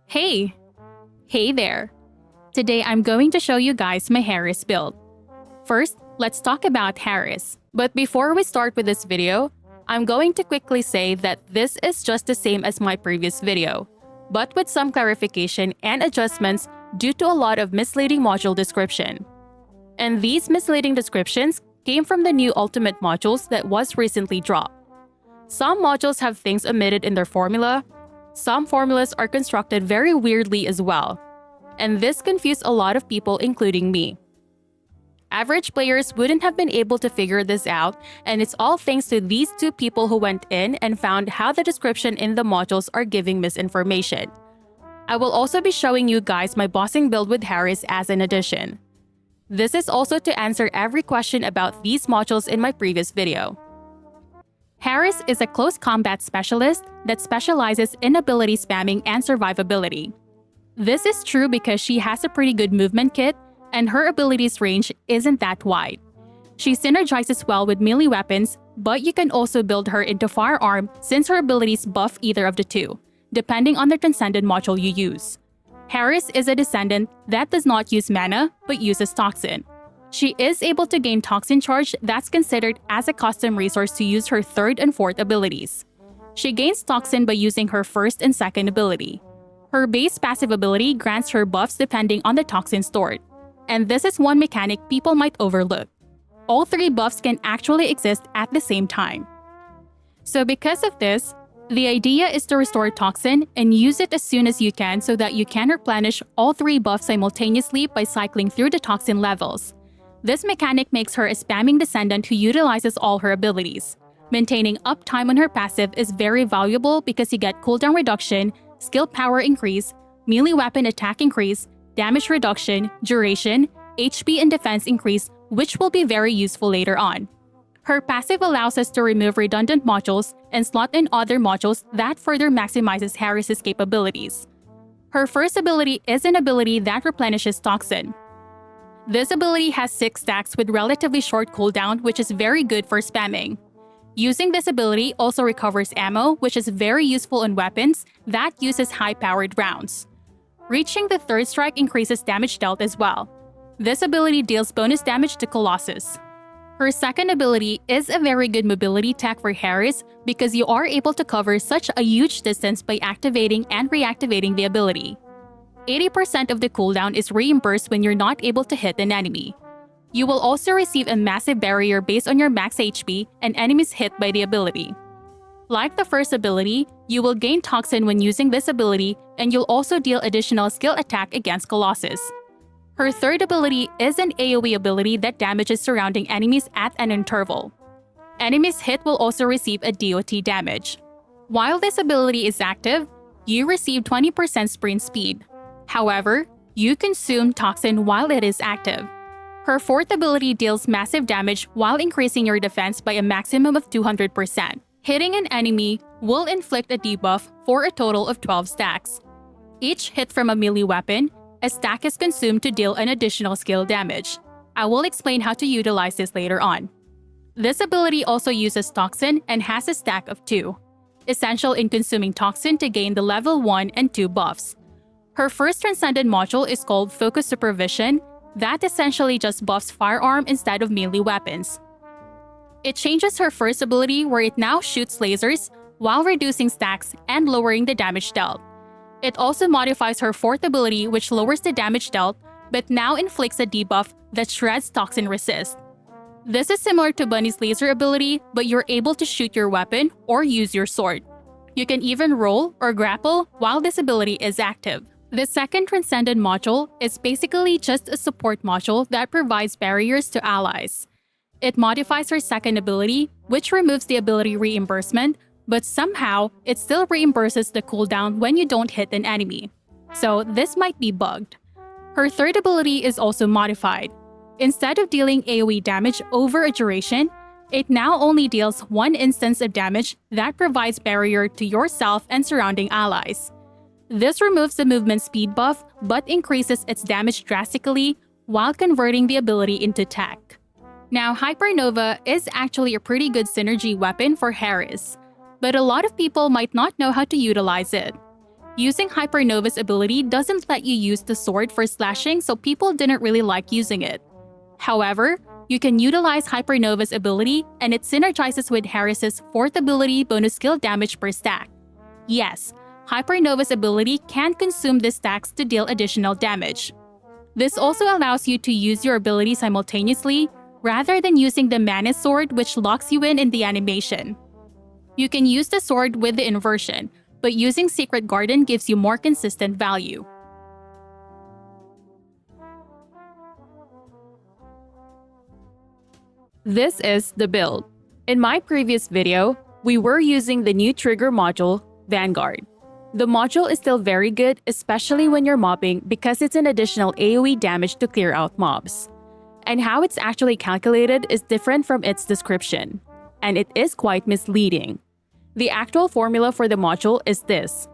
Hey! Hey there! Today I'm going to show you guys my Harris build. First, let's talk about Harris. But before we start with this video, I'm going to quickly say that this is just the same as my previous video, but with some clarification and adjustments due to a lot of misleading module description. And these misleading descriptions came from the new Ultimate modules that was recently dropped. Some modules have things omitted in their formula. Some formulas are constructed very weirdly as well, and this confused a lot of people, including me. Average players wouldn't have been able to figure this out, and it's all thanks to these two people who went in and found how the description in the modules are giving misinformation. I will also be showing you guys my bossing build with Harris as an addition. This is also to answer every question about these modules in my previous video. Harris is a close combat specialist that specializes in ability spamming and survivability. This is true because she has a pretty good movement kit, and her abilities range isn't that wide. She synergizes well with melee weapons, but you can also build her into firearm since her abilities buff either of the two, depending on the Transcendent module you use. Harris is a Descendant that does not use mana, but uses Toxin. She is able to gain Toxin Charge that's considered as a custom resource to use her third and fourth abilities. She gains Toxin by using her first and second ability. Her base passive ability grants her buffs depending on the Toxin stored. And this is one mechanic people might overlook. All three buffs can actually exist at the same time. So because of this, the idea is to restore Toxin and use it as soon as you can so that you can replenish all three buffs simultaneously by cycling through the Toxin levels. This mechanic makes her a spamming Descendant who utilizes all her abilities. Maintaining uptime on her passive is very valuable because you get cooldown reduction, skill power increase, melee weapon attack increase, damage reduction, duration, HP and defense increase, which will be very useful later on. Her passive allows us to remove redundant modules and slot in other modules that further maximizes Harris's capabilities. Her first ability is an ability that replenishes Toxin. This ability has 6 stacks with relatively short cooldown, which is very good for spamming. Using this ability also recovers ammo, which is very useful on weapons that uses high-powered rounds. Reaching the third strike increases damage dealt as well. This ability deals bonus damage to Colossus. Her second ability is a very good mobility tech for Harris because you are able to cover such a huge distance by activating and reactivating the ability. 80% of the cooldown is reimbursed when you're not able to hit an enemy. You will also receive a massive barrier based on your max HP and enemies hit by the ability. Like the first ability, you will gain Toxin when using this ability, and you'll also deal additional skill attack against Colossus. Her third ability is an AoE ability that damages surrounding enemies at an interval. Enemies hit will also receive a DOT damage. While this ability is active, you receive 20% sprint speed. However, you consume Toxin while it is active. Her fourth ability deals massive damage while increasing your defense by a maximum of 200%. Hitting an enemy will inflict a debuff for a total of 12 stacks. Each hit from a melee weapon, a stack is consumed to deal an additional skill damage. I will explain how to utilize this later on. This ability also uses Toxin and has a stack of 2, essential in consuming Toxin to gain the level 1 and 2 buffs. Her first Transcendent module is called Focus Supervision, that essentially just buffs firearm instead of melee weapons. It changes her first ability where it now shoots lasers while reducing stacks and lowering the damage dealt. It also modifies her fourth ability which lowers the damage dealt but now inflicts a debuff that shreds Toxin resist. This is similar to Bunny's laser ability, but you're able to shoot your weapon or use your sword. You can even roll or grapple while this ability is active. The second Transcendent module is basically just a support module that provides barriers to allies. It modifies her second ability, which removes the ability reimbursement, but somehow it still reimburses the cooldown when you don't hit an enemy. So this might be bugged. Her third ability is also modified. Instead of dealing AoE damage over a duration, it now only deals 1 instance of damage that provides barrier to yourself and surrounding allies. This removes the movement speed buff but increases its damage drastically while converting the ability into tech. Now, Hypernova is actually a pretty good synergy weapon for Harris, but a lot of people might not know how to utilize it. Using Hypernova's ability doesn't let you use the sword for slashing, so people didn't really like using it. However, you can utilize Hypernova's ability and it synergizes with Harris's 4th ability bonus skill damage per stack. Yes, Hypernova's ability can consume the stacks to deal additional damage. This also allows you to use your ability simultaneously rather than using the mana sword which locks you in the animation. You can use the sword with the inversion, but using Secret Garden gives you more consistent value. This is the build. In my previous video, we were using the new trigger module, Vanguard. The module is still very good, especially when you're mobbing because it's an additional AoE damage to clear out mobs. And how it's actually calculated is different from its description, and it is quite misleading. The actual formula for the module is this,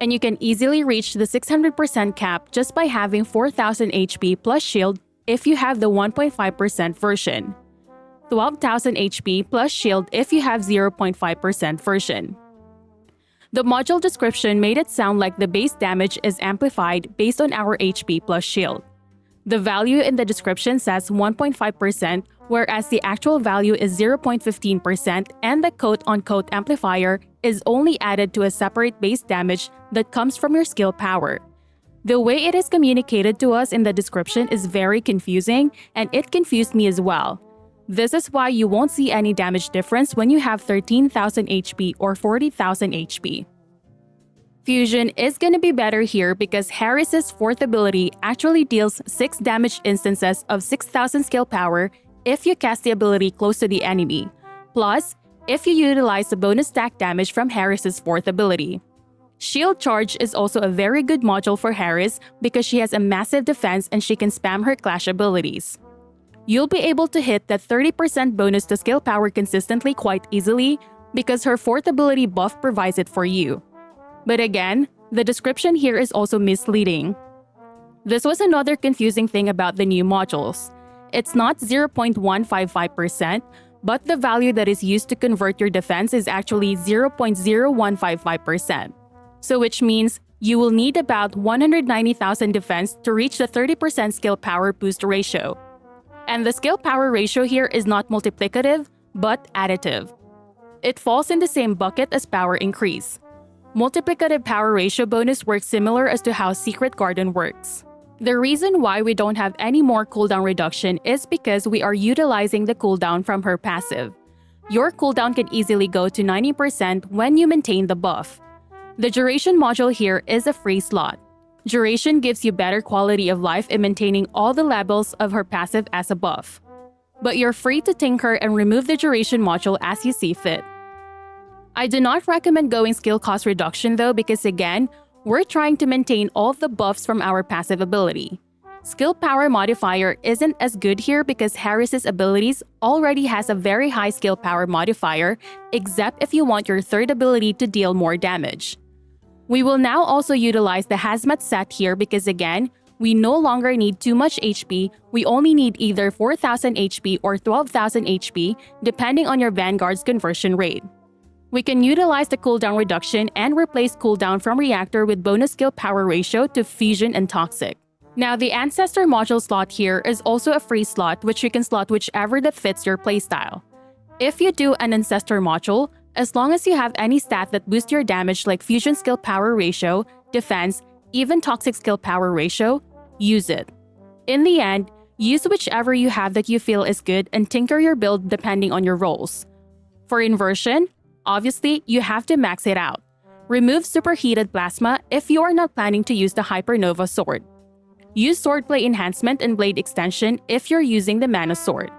and you can easily reach the 600% cap just by having 4000 HP plus shield if you have the 1.5% version, 12,000 HP plus shield if you have 0.5% version. The module description made it sound like the base damage is amplified based on our HP plus shield. The value in the description says 1.5%, whereas the actual value is 0.15% and the quote-unquote amplifier is only added to a separate base damage that comes from your skill power. The way it is communicated to us in the description is very confusing, and it confused me as well. This is why you won't see any damage difference when you have 13,000 HP or 40,000 HP. Fusion is gonna be better here because Harris's 4th ability actually deals 6 damage instances of 6,000 skill power if you cast the ability close to the enemy, plus if you utilize the bonus stack damage from Harris's 4th ability. Shield Charge is also a very good module for Harris because she has a massive defense and she can spam her clash abilities. You'll be able to hit that 30% bonus to skill power consistently quite easily because her 4th ability buff provides it for you. But again, the description here is also misleading. This was another confusing thing about the new modules. It's not 0.155%, but the value that is used to convert your defense is actually 0.0155%. So which means you will need about 190,000 defense to reach the 30% skill power boost ratio. And the skill power ratio here is not multiplicative, but additive. It falls in the same bucket as power increase. Multiplicative power ratio bonus works similar as to how Secret Garden works. The reason why we don't have any more cooldown reduction is because we are utilizing the cooldown from her passive. Your cooldown can easily go to 90% when you maintain the buff. The duration module here is a free slot. Duration gives you better quality of life in maintaining all the levels of her passive as a buff. But you're free to tinker and remove the duration module as you see fit. I do not recommend going skill cost reduction though because again, we're trying to maintain all of the buffs from our passive ability. Skill power modifier isn't as good here because Harris's abilities already has a very high skill power modifier, except if you want your 3rd ability to deal more damage. We will now also utilize the Hazmat set here because again, we no longer need too much HP, we only need either 4,000 HP or 12,000 HP depending on your Vanguard's conversion rate. We can utilize the cooldown reduction and replace cooldown from Reactor with bonus skill power ratio to Fusion and Toxic. Now the Ancestor module slot here is also a free slot which you can slot whichever that fits your playstyle. If you do an Ancestor module, as long as you have any stat that boosts your damage like Fusion skill power ratio, defense, even Toxic skill power ratio, use it. In the end, use whichever you have that you feel is good and tinker your build depending on your roles. For inversion, obviously, you have to max it out. Remove Superheated Plasma if you are not planning to use the Hypernova sword. Use Swordplay Enhancement and Blade Extension if you're using the Mana Sword.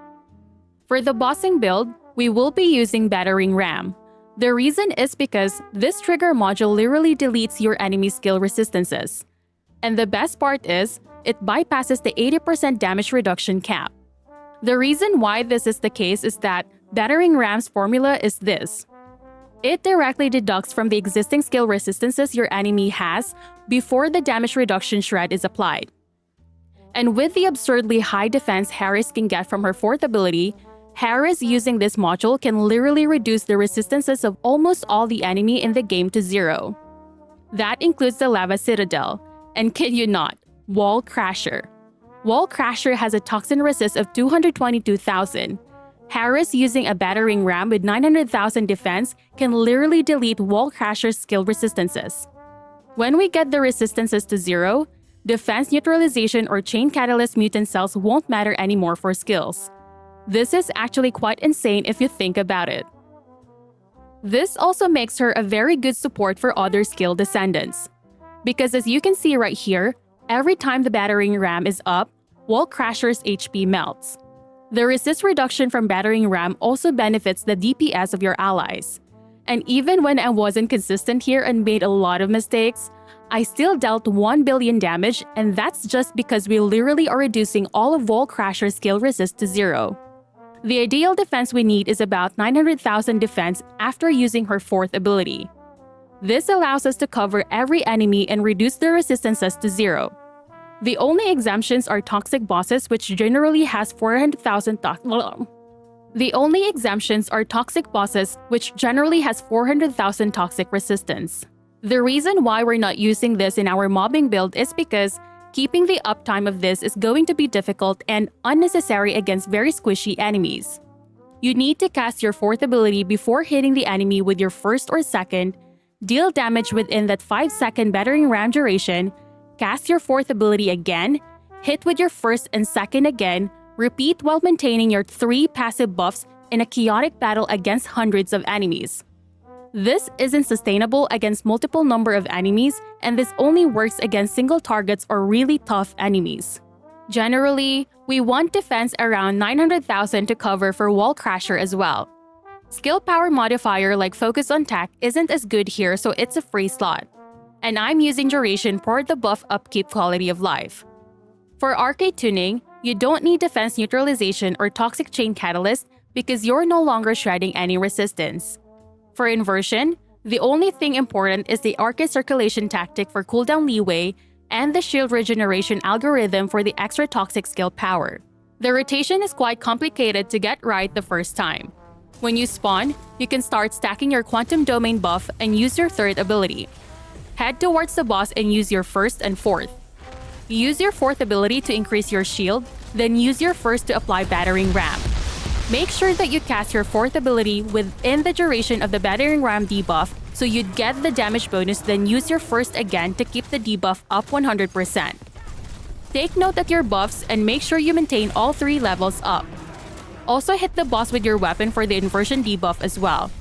For the bossing build, we will be using Battering Ram. The reason is because this trigger module literally deletes your enemy skill resistances. And the best part is, it bypasses the 80% damage reduction cap. The reason why this is the case is that Battering Ram's formula is this. It directly deducts from the existing skill resistances your enemy has before the damage reduction shred is applied. And with the absurdly high defense Harris can get from her 4th ability, Harris using this module can literally reduce the resistances of almost all the enemy in the game to 0. That includes the Lava Citadel, and kid you not, Wall Crasher. Wall Crasher has a toxin resist of 222,000. Harris, using a battering ram with 900,000 defense, can literally delete Wall Crasher's skill resistances. When we get the resistances to 0, defense neutralization or chain catalyst mutant cells won't matter anymore for skills. This is actually quite insane if you think about it. This also makes her a very good support for other skill descendants. Because as you can see right here, every time the battering ram is up, Wall Crasher's HP melts. The resist reduction from battering ram also benefits the DPS of your allies. And even when I wasn't consistent here and made a lot of mistakes, I still dealt 1 billion damage, and that's just because we literally are reducing all of Wall Crasher's skill resist to 0. The ideal defense we need is about 900,000 defense after using her 4th ability. This allows us to cover every enemy and reduce their resistances to 0. The only exemptions are toxic bosses, which generally has 400,000 toxic resistance. The reason why we're not using this in our mobbing build is because keeping the uptime of this is going to be difficult and unnecessary against very squishy enemies. You need to cast your 4th ability before hitting the enemy with your 1st or 2nd, deal damage within that 5-second battering ram duration, cast your 4th ability again, hit with your 1st and 2nd again, repeat while maintaining your 3 passive buffs in a chaotic battle against hundreds of enemies. This isn't sustainable against multiple number of enemies, and this only works against single targets or really tough enemies. Generally, we want defense around 900,000 to cover for Wall Crasher as well. Skill power modifier like Focus on Tack isn't as good here, so it's a free slot. And I'm using duration for the buff upkeep quality of life. For arcade tuning, you don't need defense neutralization or toxic chain catalyst because you're no longer shredding any resistance. For inversion, the only thing important is the arcade circulation tactic for cooldown leeway and the shield regeneration algorithm for the extra toxic skill power. The rotation is quite complicated to get right the first time. When you spawn, you can start stacking your quantum domain buff and use your 3rd ability. Head towards the boss and use your 1st and 4th. Use your 4th ability to increase your shield, then use your 1st to apply battering ram. Make sure that you cast your 4th ability within the duration of the battering ram debuff so you'd get the damage bonus, then use your 1st again to keep the debuff up 100%. Take note of your buffs and make sure you maintain all 3 levels up. Also hit the boss with your weapon for the inversion debuff as well.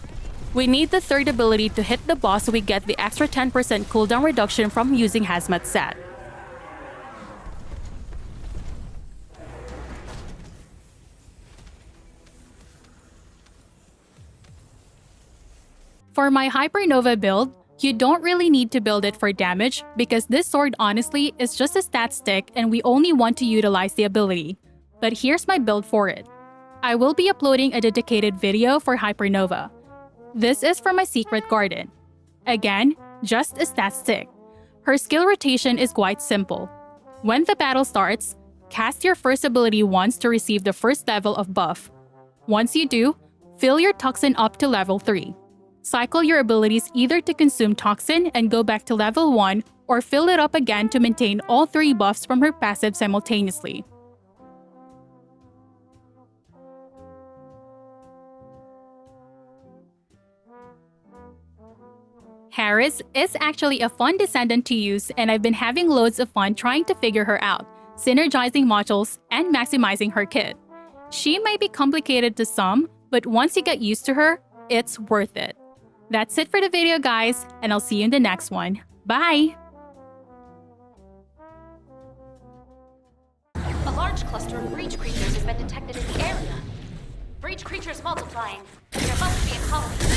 We need the 3rd ability to hit the boss so we get the extra 10% cooldown reduction from using Hazmat Set. For my Hypernova build, you don't really need to build it for damage because this sword honestly is just a stat stick and we only want to utilize the ability. But here's my build for it. I will be uploading a dedicated video for Hypernova. This is for my secret garden. Again, just a stat stick. Her skill rotation is quite simple. When the battle starts, cast your 1st ability once to receive the 1st level of buff. Once you do, fill your toxin up to level 3. Cycle your abilities either to consume toxin and go back to level 1 or fill it up again to maintain all 3 buffs from her passive simultaneously. Harris is actually a fun descendant to use, and I've been having loads of fun trying to figure her out, synergizing modules, and maximizing her kit. She might be complicated to some, but once you get used to her, it's worth it. That's it for the video, guys, and I'll see you in the next one. Bye! A large cluster of breach creatures has been detected in the area. Breach creatures multiplying. There must be a colony.